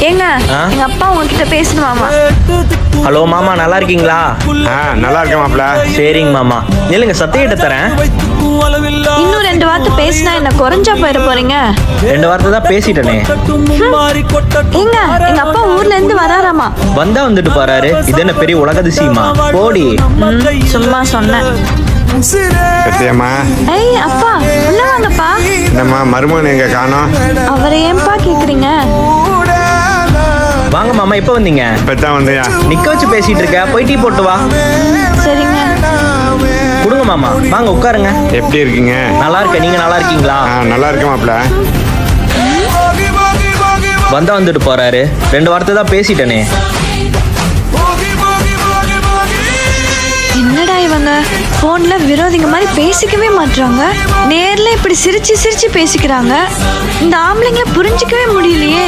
ஏங்க எங்க அப்பா உங்ககிட்ட பேசணுமாமா. ஹலோ மாமா, நல்லா இருக்கீங்களா? நல்லா இருக்கேன் மாப்ள. சரிங்க மாமா, இல்லைங்க சத்தியிட்ட தரேன். இன்னும் 2 வார்த்தை பேசினா என்ன குறைஞ்சா போயிட போறீங்க? 2 வார்த்தை தான் பேசிட்டனே. ஏங்க எங்க அப்பா ஊர்ல இருந்து வராராமா. வந்தா வந்துட்டு போறாரு, இது என்ன பெரிய உலக அதிசயமா? போடி. சும்மா சொன்னேன். சத்தியம்மா. ஏய் அப்பா உள்ள வாங்கப்பா. என்னம்மா மருமகன் எங்க காணோம்? அவரை ஏன்பா கேக்குறீங்க? வாங்க மாமா, எப்ப வந்தீங்க? இப்பதான் வந்தியா? நிக்க வச்சு பேசிட்டு இருக்க, போய் டீ போட்டு வா. சரிங்க. கொடுங்க மாமா, வாங்க உட்காருங்க. எப்படி இருக்கீங்க? நல்லா இருக்க, நீங்க நல்லா இருக்கீங்களா? நல்லா இருக்கேன் மாப்ள. வந்தா வந்துட்டு போறாரு, 2 வார்த்தை தான் பேசிட்டனே. என்னடா இவங்க போன்ல விரோதிங்க மாதிரி பேசிக்கவே மாட்றாங்க, நேர்ல இப்படி சிரிச்சு சிரிச்சு பேசிக்கிறாங்க. இந்த ஆம்பளைங்களை புரிஞ்சிக்கவே முடியலையே.